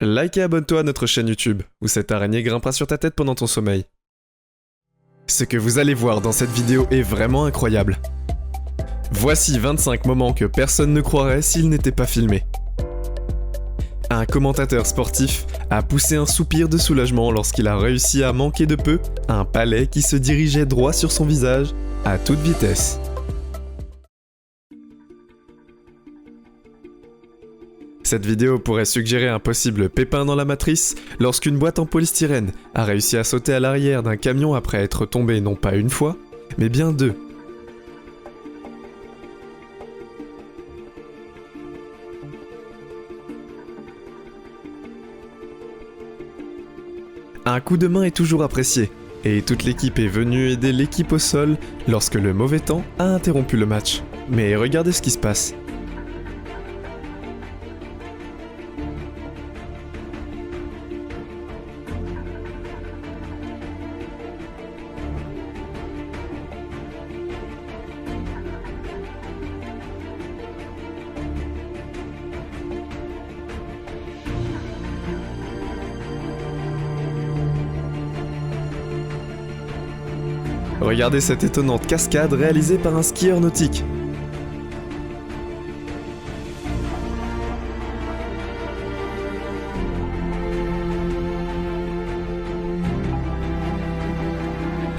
Like et abonne-toi à notre chaîne YouTube, où cette araignée grimpera sur ta tête pendant ton sommeil. Ce que vous allez voir dans cette vidéo est vraiment incroyable. Voici 25 moments que personne ne croirait s'ils n'étaient pas filmés. Un commentateur sportif a poussé un soupir de soulagement lorsqu'il a réussi à manquer de peu un palais qui se dirigeait droit sur son visage à toute vitesse. Cette vidéo pourrait suggérer un possible pépin dans la matrice lorsqu'une boîte en polystyrène a réussi à sauter à l'arrière d'un camion après être tombée non pas une fois, mais bien deux. Un coup de main est toujours apprécié, et toute l'équipe est venue aider l'équipe au sol lorsque le mauvais temps a interrompu le match. Mais regardez ce qui se passe. Regardez cette étonnante cascade réalisée par un skieur nautique.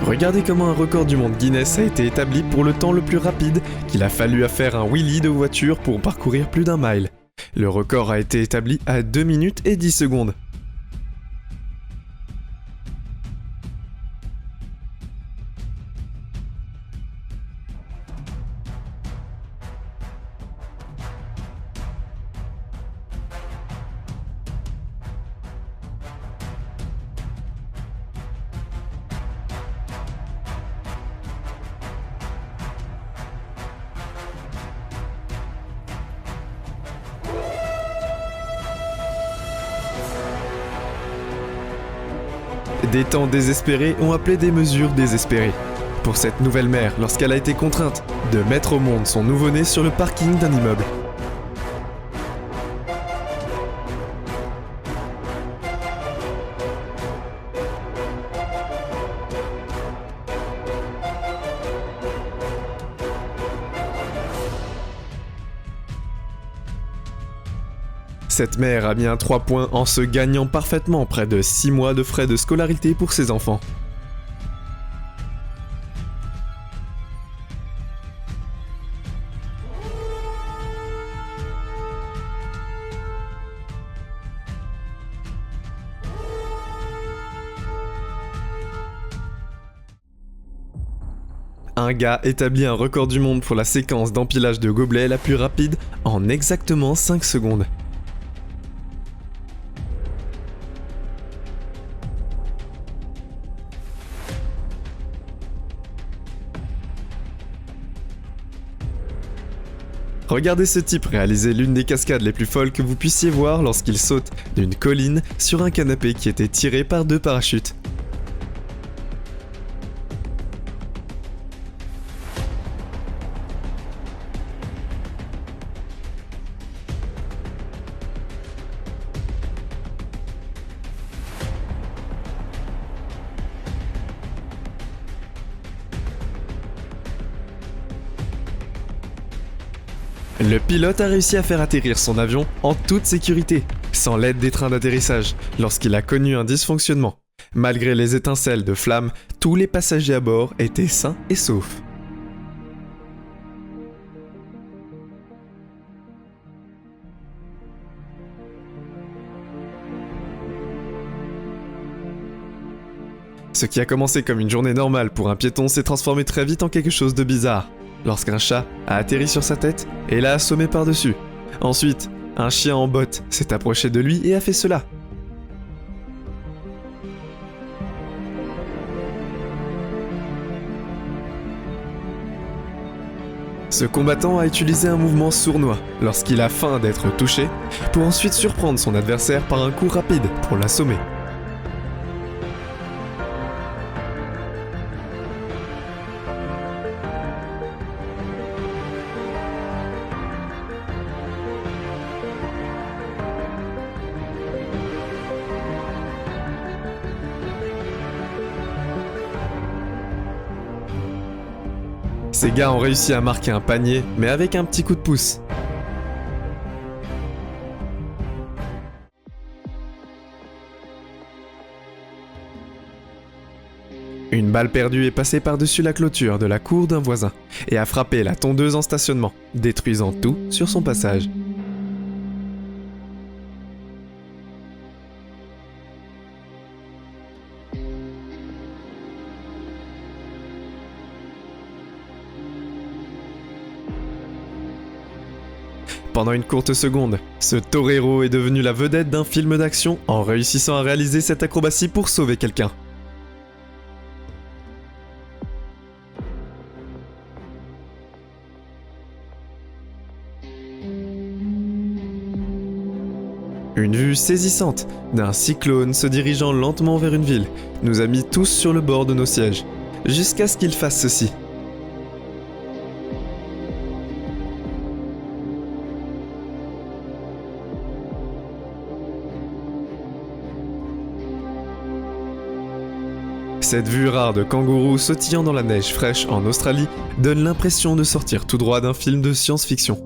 Regardez comment un record du monde Guinness a été établi pour le temps le plus rapide qu'il a fallu à faire un wheelie de voiture pour parcourir plus d'un mile. Le record a été établi à 2 minutes et 10 secondes. Des temps désespérés ont appelé des mesures désespérées. Pour cette nouvelle mère, lorsqu'elle a été contrainte de mettre au monde son nouveau-né sur le parking d'un immeuble. Cette mère a mis un 3 points en se gagnant parfaitement près de 6 mois de frais de scolarité pour ses enfants. Un gars établit un record du monde pour la séquence d'empilage de gobelets la plus rapide en exactement 5 secondes. Regardez ce type réaliser l'une des cascades les plus folles que vous puissiez voir lorsqu'il saute d'une colline sur un canapé qui était tiré par 2 parachutes. Le pilote a réussi à faire atterrir son avion en toute sécurité, sans l'aide des trains d'atterrissage, lorsqu'il a connu un dysfonctionnement. Malgré les étincelles de flammes, tous les passagers à bord étaient sains et saufs. Ce qui a commencé comme une journée normale pour un piéton s'est transformé très vite en quelque chose de bizarre, lorsqu'un chat a atterri sur sa tête et l'a assommé par-dessus. Ensuite, un chien en botte s'est approché de lui et a fait cela. Ce combattant a utilisé un mouvement sournois lorsqu'il a feint d'être touché, pour ensuite surprendre son adversaire par un coup rapide pour l'assommer. Ces gars ont réussi à marquer un panier, mais avec un petit coup de pouce. Une balle perdue est passée par-dessus la clôture de la cour d'un voisin et a frappé la tondeuse en stationnement, détruisant tout sur son passage. Pendant une courte seconde, ce torero est devenu la vedette d'un film d'action en réussissant à réaliser cette acrobatie pour sauver quelqu'un. Une vue saisissante d'un cyclone se dirigeant lentement vers une ville nous a mis tous sur le bord de nos sièges, jusqu'à ce qu'il fasse ceci. Cette vue rare de kangourous sautillant dans la neige fraîche en Australie donne l'impression de sortir tout droit d'un film de science-fiction.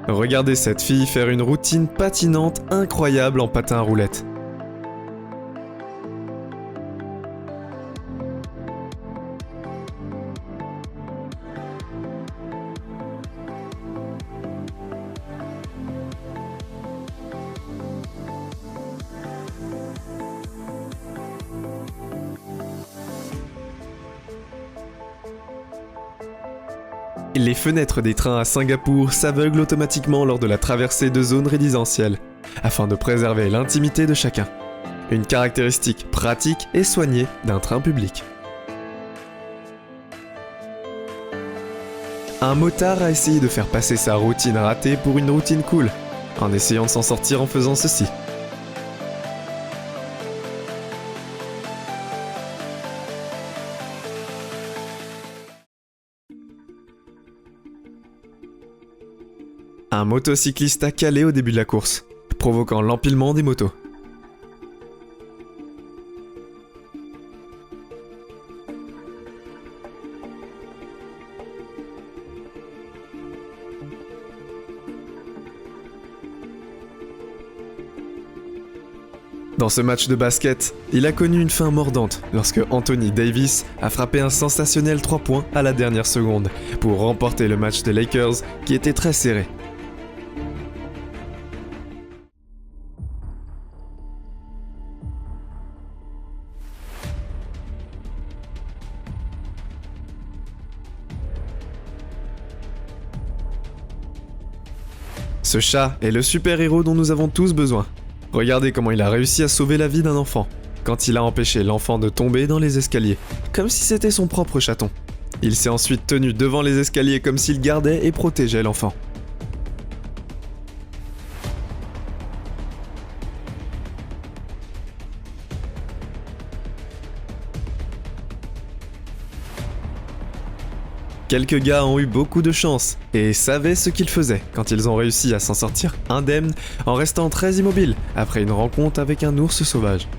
Regardez cette fille faire une routine patinante incroyable en patin à roulettes. Les fenêtres des trains à Singapour s'aveuglent automatiquement lors de la traversée de zones résidentielles, afin de préserver l'intimité de chacun. Une caractéristique pratique et soignée d'un train public. Un motard a essayé de faire passer sa routine ratée pour une routine cool, en essayant de s'en sortir en faisant ceci. Un motocycliste a calé au début de la course, provoquant l'empilement des motos. Dans ce match de basket, il a connu une fin mordante lorsque Anthony Davis a frappé un sensationnel 3 points à la dernière seconde pour remporter le match des Lakers qui était très serré. Ce chat est le super-héros dont nous avons tous besoin. Regardez comment il a réussi à sauver la vie d'un enfant, quand il a empêché l'enfant de tomber dans les escaliers, comme si c'était son propre chaton. Il s'est ensuite tenu devant les escaliers comme s'il gardait et protégeait l'enfant. Quelques gars ont eu beaucoup de chance et savaient ce qu'ils faisaient quand ils ont réussi à s'en sortir indemnes en restant très immobiles après une rencontre avec un ours sauvage.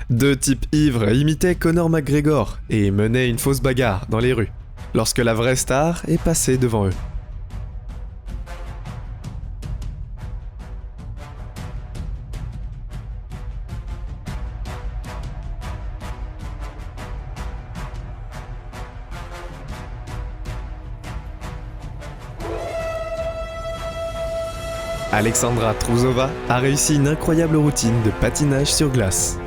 Deux types ivres imitaient Conor McGregor et menaient une fausse bagarre dans les rues, lorsque la vraie star est passée devant eux. Alexandra Trusova a réussi une incroyable routine de patinage sur glace.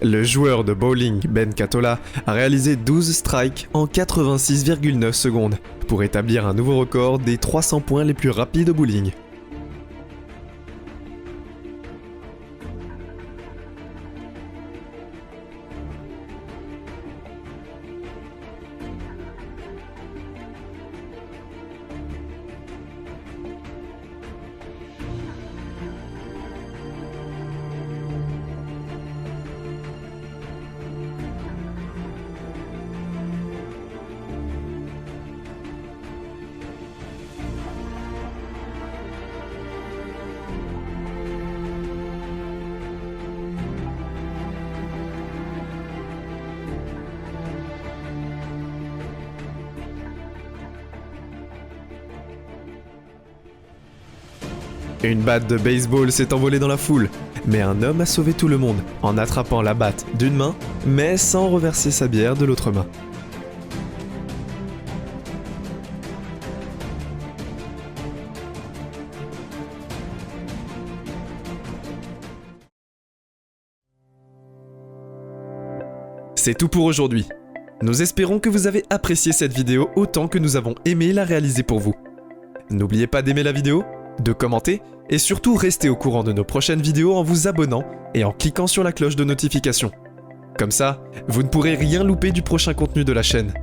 Le joueur de bowling Ben Catola a réalisé 12 strikes en 86,9 secondes pour établir un nouveau record des 300 points les plus rapides au bowling. Une batte de baseball s'est envolée dans la foule, mais un homme a sauvé tout le monde en attrapant la batte d'une main, mais sans reverser sa bière de l'autre main. C'est tout pour aujourd'hui. Nous espérons que vous avez apprécié cette vidéo autant que nous avons aimé la réaliser pour vous. N'oubliez pas d'aimer la vidéo, de commenter et surtout rester au courant de nos prochaines vidéos en vous abonnant et en cliquant sur la cloche de notification. Comme ça, vous ne pourrez rien louper du prochain contenu de la chaîne.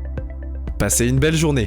Passez une belle journée.